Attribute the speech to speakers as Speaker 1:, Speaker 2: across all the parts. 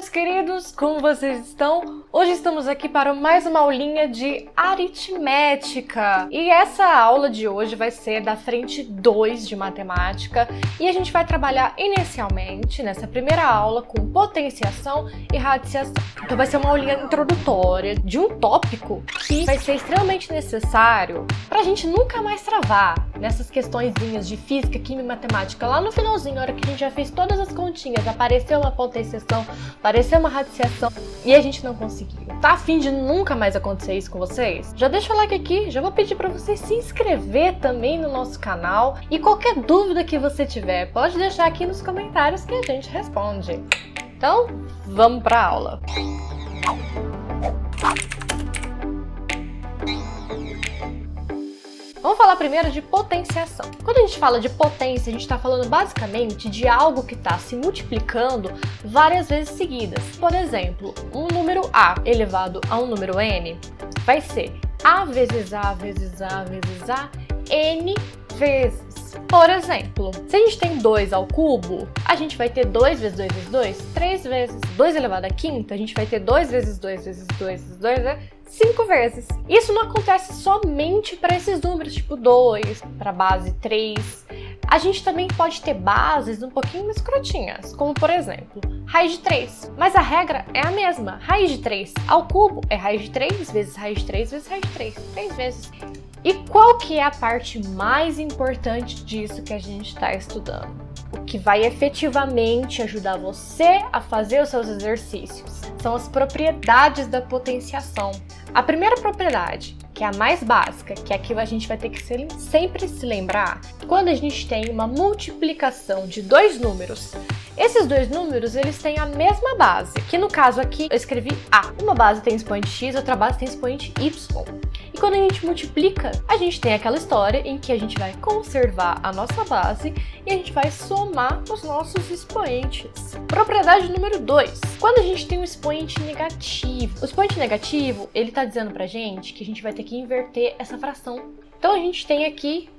Speaker 1: meus queridos, como vocês estão? Hoje estamos aqui para mais uma aulinha de aritmética. E essa aula de hoje vai ser da frente 2 de matemática e a gente vai trabalhar inicialmente, nessa primeira aula, com potenciação e radiciação. Então vai ser uma aulinha introdutória de um tópico que vai ser extremamente necessário para a gente nunca mais travar nessas questõezinhas de física, química e matemática. Lá no finalzinho, na hora que a gente já fez todas as continhas, apareceu uma potenciação, apareceu uma radiciação e a gente não conseguiu. Tá a fim de nunca mais acontecer isso com vocês? Já deixa o like aqui, já vou pedir para você se inscrever também no nosso canal e qualquer dúvida que você tiver, pode deixar aqui nos comentários que a gente responde. Então, vamos para a aula. Vamos falar primeiro de potenciação. Quando a gente fala de potência, a gente está falando basicamente de algo que está se multiplicando várias vezes seguidas. Por exemplo, um número A elevado a um número N vai ser A vezes A vezes A vezes A, N vezes. Por exemplo, se a gente tem 2 ao cubo, a gente vai ter 2 vezes 2 vezes 2, 3 vezes. 2 elevado à quinta, a gente vai ter 2 vezes 2 vezes 2 vezes 2, 5 vezes. Isso não acontece somente para esses números, tipo 2, para base 3. A gente também pode ter bases um pouquinho mais escrotinhas, como por exemplo, raiz de 3. Mas a regra é a mesma. Raiz de 3 ao cubo é raiz de 3 vezes raiz de 3 vezes raiz de 3. 3 vezes. E qual que é a parte mais importante disso que a gente está estudando? O que vai efetivamente ajudar você a fazer os seus exercícios são as propriedades da potenciação. A primeira propriedade, que é a mais básica, que é aquilo que a gente vai ter que sempre se lembrar, quando a gente tem uma multiplicação de dois números, esses dois números eles têm a mesma base, que no caso aqui eu escrevi A. Uma base tem expoente x, outra base tem expoente y. E quando a gente multiplica, a gente tem aquela história em que a gente vai conservar a nossa base e a gente vai somar os nossos expoentes. Propriedade número 2. Quando a gente tem um expoente negativo, o expoente negativo, ele está dizendo pra gente que a gente vai ter que inverter essa fração. Então a gente tem aqui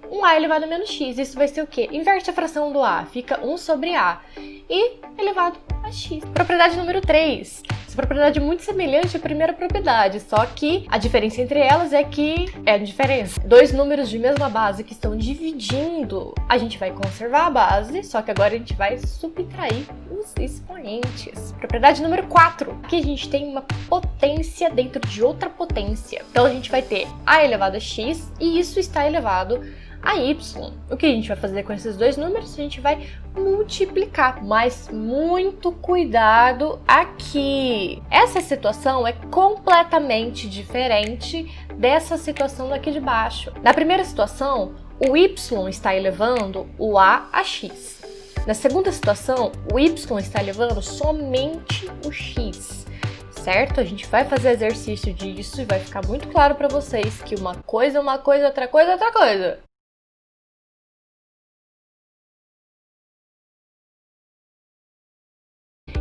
Speaker 1: um A elevado a menos x. Isso vai ser o quê? Inverte a fração do A, fica 1 sobre A e elevado a x. Propriedade número 3. Essa propriedade é muito semelhante à primeira propriedade, só que a diferença entre elas é que é a diferença. Dois números de mesma base que estão dividindo, a gente vai conservar a base, só que agora a gente vai subtrair os expoentes. Propriedade número 4. Aqui a gente tem uma potência dentro de outra potência. Então a gente vai ter A elevado a x e isso está elevado a y. O que a gente vai fazer com esses dois números? A gente vai multiplicar, mas muito cuidado aqui. Essa situação é completamente diferente dessa situação daqui de baixo. Na primeira situação, o y está elevando o a x. Na segunda situação, o y está elevando somente o x. Certo? A gente vai fazer exercício disso e vai ficar muito claro para vocês que uma coisa é uma coisa, outra coisa é outra coisa.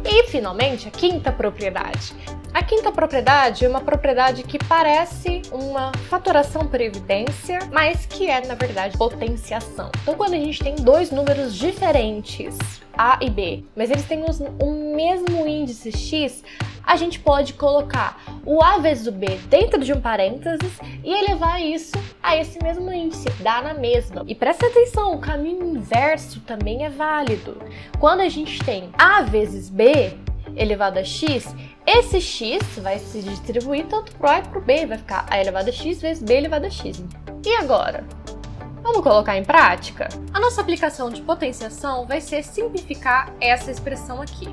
Speaker 1: E, finalmente, a quinta propriedade. A quinta propriedade é uma propriedade que parece uma fatoração por evidência, mas que é, na verdade, potenciação. Então, quando a gente tem dois números diferentes, A e B, mas eles têm o mesmo índice x, a gente pode colocar o A vezes o B dentro de um parênteses e elevar isso a esse mesmo índice, dá na mesma. E presta atenção, o caminho inverso também é válido. Quando a gente tem A vezes B elevado a x, esse x vai se distribuir tanto para o A e para o B, vai ficar A elevado a x vezes B elevado a x. E agora? Vamos colocar em prática? A nossa aplicação de potenciação vai ser simplificar essa expressão aqui.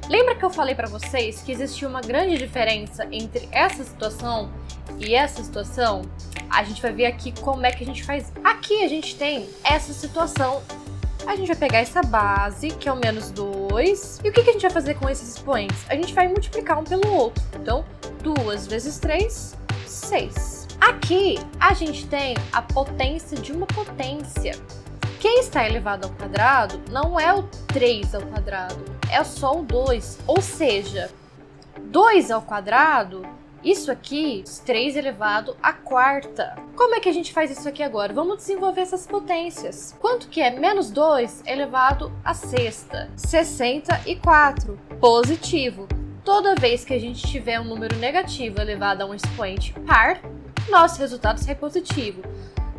Speaker 1: Lembra que eu falei para vocês que existia uma grande diferença entre essa situação e essa situação? A gente vai ver aqui como é que a gente faz. Aqui a gente tem essa situação. A gente vai pegar essa base, que é o menos 2. E o que a gente vai fazer com esses expoentes? A gente vai multiplicar um pelo outro. Então, 2 vezes 3, 6. Aqui, a gente tem a potência de uma potência. Quem está elevado ao quadrado não é o 3 ao quadrado, é só o 2. Ou seja, 2 ao quadrado Isso aqui, 3 elevado à quarta. Como é que a gente faz isso aqui agora? Vamos desenvolver essas potências. Quanto que é menos 2 elevado à sexta? 64. Positivo. Toda vez que a gente tiver um número negativo elevado a um expoente par, nosso resultado sai positivo.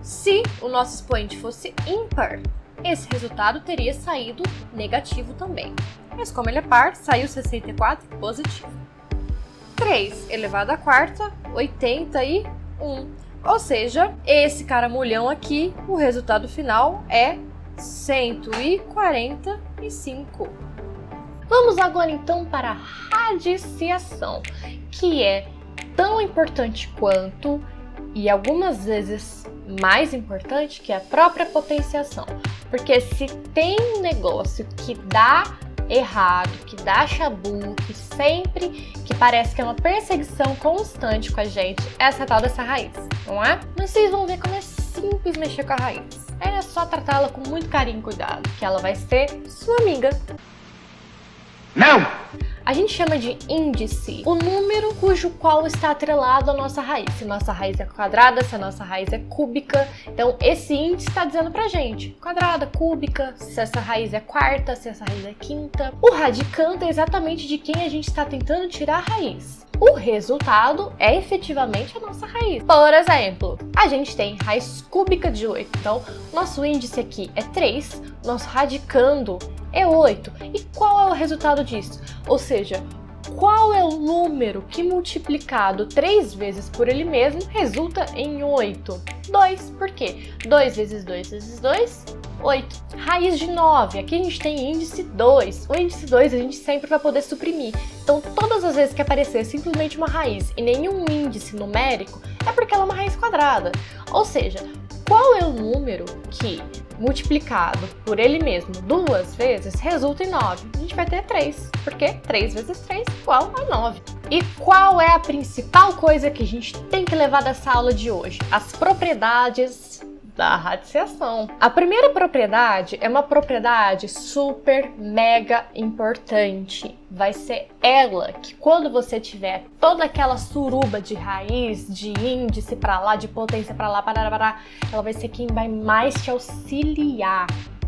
Speaker 1: Se o nosso expoente fosse ímpar, esse resultado teria saído negativo também. Mas como ele é par, saiu 64 positivo. 3 elevado à quarta, 81. Ou seja, esse caramulhão aqui, o resultado final é 145. Vamos agora então para a radiciação, que é tão importante quanto, e algumas vezes mais importante, que a própria potenciação. Porque se tem um negócio que dá errado, que dá chabu, que parece que é uma perseguição constante com a gente, essa tal dessa raiz, não é? Mas vocês vão ver como é simples mexer com a raiz. É só tratá-la com muito carinho e cuidado, que ela vai ser sua amiga. Não! A gente chama de índice o número cujo qual está atrelado à nossa raiz. Se nossa raiz é quadrada, se a nossa raiz é cúbica. Então, esse índice está dizendo pra gente quadrada, cúbica, se essa raiz é quarta, se essa raiz é quinta. O radicando é exatamente de quem a gente está tentando tirar a raiz. O resultado é efetivamente a nossa raiz. Por exemplo, a gente tem raiz cúbica de 8. Então, nosso índice aqui é 3, nosso radicando é 8. E qual é o resultado disso? Ou seja, qual é o número que multiplicado 3 vezes por ele mesmo resulta em 8? 2. Por quê? 2 vezes 2 vezes 2, 8. Raiz de 9. Aqui a gente tem índice 2. O índice 2 a gente sempre vai poder suprimir. Então, todas as vezes que aparecer simplesmente uma raiz e nenhum índice numérico, é porque ela é uma raiz quadrada. Ou seja, qual é o número que, multiplicado por ele mesmo 2 vezes, resulta em 9? A gente vai ter 3, porque 3 vezes 3 igual a 9. E qual é a principal coisa que a gente tem que levar dessa aula de hoje? As propriedades da radiciação. A primeira propriedade é uma propriedade super mega importante. Vai ser ela que, quando você tiver toda aquela suruba de raiz, de índice pra lá, de potência pra lá, parará, ela vai ser quem vai mais te auxiliar.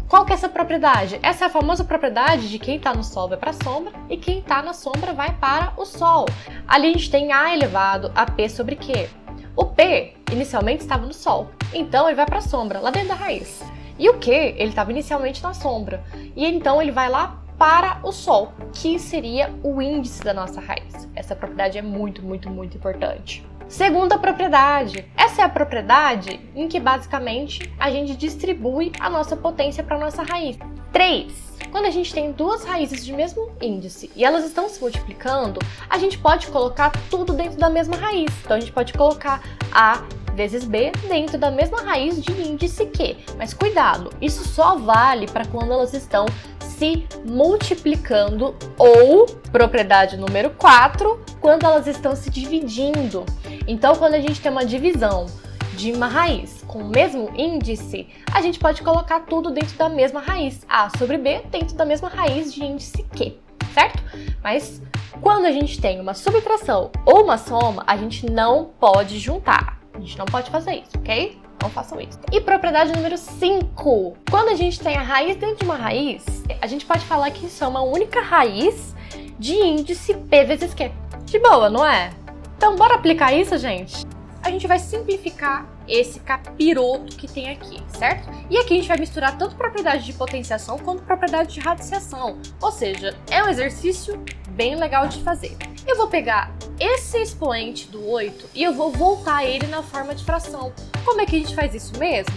Speaker 1: Qual que é essa propriedade? Essa é a famosa propriedade de quem tá no Sol vai para a sombra e quem tá na sombra vai para o Sol. Ali a gente tem A elevado a P sobre Q. O P inicialmente estava no Sol, então ele vai para a sombra, lá dentro da raiz. E o Q, ele estava inicialmente na sombra, e então ele vai lá para o Sol, que seria o índice da nossa raiz. Essa propriedade é muito, muito, muito importante. Segunda propriedade. Essa é a propriedade em que basicamente a gente distribui a nossa potência para a nossa raiz. 3. Quando a gente tem duas raízes de mesmo índice e elas estão se multiplicando, a gente pode colocar tudo dentro da mesma raiz. Então a gente pode colocar A vezes B dentro da mesma raiz de índice Q. Mas cuidado, isso só vale para quando elas estão se multiplicando, ou, propriedade número 4, quando elas estão se dividindo. Então, quando a gente tem uma divisão de uma raiz com o mesmo índice, a gente pode colocar tudo dentro da mesma raiz, A sobre B dentro da mesma raiz de índice Q, certo? Mas quando a gente tem uma subtração ou uma soma, a gente não pode juntar. A gente não pode fazer isso, ok? Não façam isso. E propriedade número 5. Quando a gente tem a raiz dentro de uma raiz, a gente pode falar que isso é uma única raiz de índice P vezes Q. De boa, não é? Então, bora aplicar isso, gente? A gente vai simplificar esse capiroto que tem aqui, certo? E aqui a gente vai misturar tanto propriedade de potenciação quanto propriedade de radiciação. Ou seja, é um exercício bem legal de fazer. Eu vou pegar esse expoente do 8 e eu vou voltar ele na forma de fração. Como é que a gente faz isso mesmo?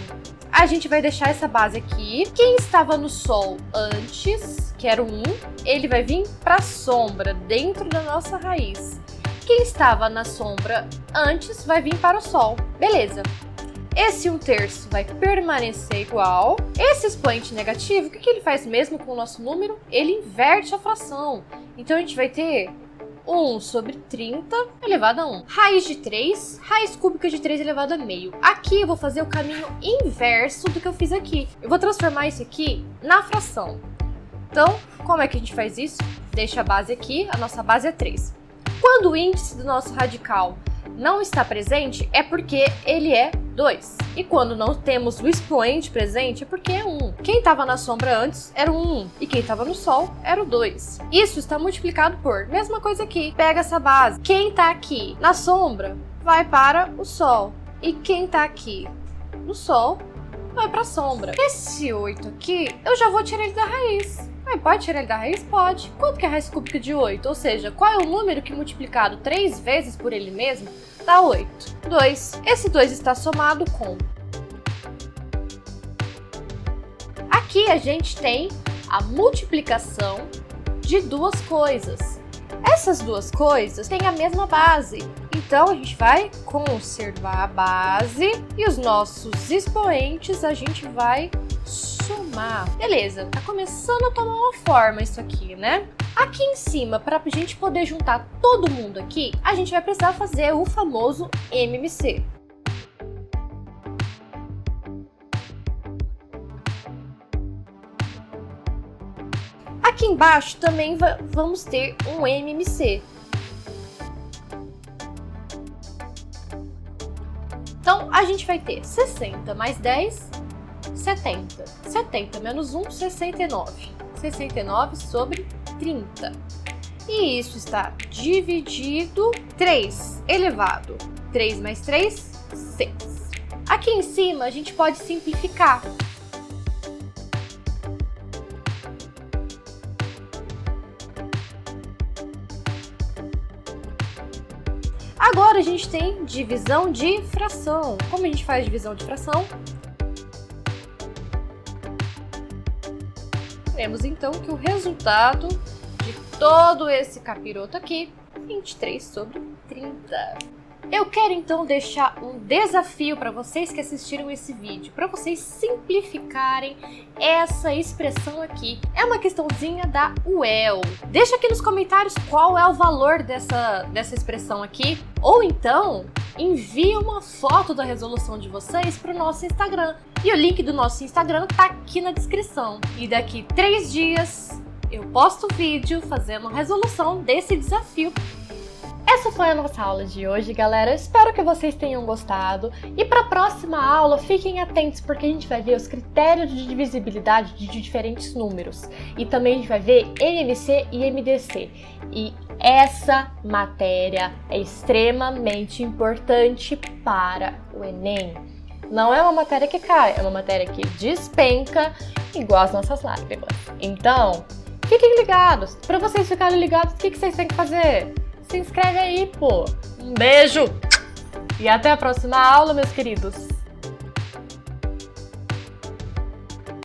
Speaker 1: A gente vai deixar essa base aqui. Quem estava no Sol antes, que era o 1, ele vai vir para a sombra, dentro da nossa raiz. Quem estava na sombra antes vai vir para o Sol. Beleza. Esse 1/3 vai permanecer igual. Esse expoente negativo, o que ele faz mesmo com o nosso número? Ele inverte a fração. Então a gente vai ter 1 sobre 30 elevado a 1. Raiz de 3, raiz cúbica de 3 elevado a meio. Aqui eu vou fazer o caminho inverso do que eu fiz aqui. Eu vou transformar isso aqui na fração. Então, como é que a gente faz isso? Deixa a base aqui, a nossa base é 3. Quando o índice do nosso radical não está presente, é porque ele é 2. E quando não temos o expoente presente, é porque é 1. Quem estava na sombra antes era o 1. E quem estava no sol era o 2. Isso está multiplicado por, mesma coisa aqui. Pega essa base. Quem está aqui na sombra vai para o sol. E quem está aqui no sol vai para a sombra. Esse 8 aqui, eu já vou tirar ele da raiz. Pode tirar ele da raiz? Pode. Quanto que é a raiz cúbica de 8? Ou seja, qual é o número que multiplicado 3 vezes por ele mesmo dá 8? 2. Esse 2 está somado com... Aqui a gente tem a multiplicação de duas coisas. Essas duas coisas têm a mesma base. Então a gente vai conservar a base e os nossos expoentes a gente vai somar. Beleza, tá começando a tomar uma forma isso aqui, né? Aqui em cima, para a gente poder juntar todo mundo aqui, a gente vai precisar fazer o famoso MMC. Aqui embaixo também vamos ter um MMC. Então, a gente vai ter 60 mais 10, 70. 70 menos 1, 69. 69 sobre 30. E isso está dividido 3 elevado. 3 mais 3, 6. Aqui em cima, a gente pode simplificar. Agora a gente tem divisão de fração. Como a gente faz divisão de fração? Temos então que o resultado de todo esse capiroto aqui, 23 sobre 30. Eu quero então deixar um desafio para vocês que assistiram esse vídeo, para vocês simplificarem essa expressão aqui. É uma questãozinha da UEL. Deixa aqui nos comentários qual é o valor dessa expressão aqui, ou então envie uma foto da resolução de vocês para o nosso Instagram. E o link do nosso Instagram tá aqui na descrição. E daqui 3 dias eu posto o vídeo fazendo a resolução desse desafio. Essa foi a nossa aula de hoje, galera. Eu espero que vocês tenham gostado. E para a próxima aula, fiquem atentos, porque a gente vai ver os critérios de divisibilidade de diferentes números. E também a gente vai ver MMC e MDC. E essa matéria é extremamente importante para o Enem. Não é uma matéria que cai, é uma matéria que despenca, igual as nossas lágrimas. Então, fiquem ligados. Para vocês ficarem ligados, o que vocês têm que fazer? Se inscreve aí, pô! Um beijo! E até a próxima aula, meus queridos!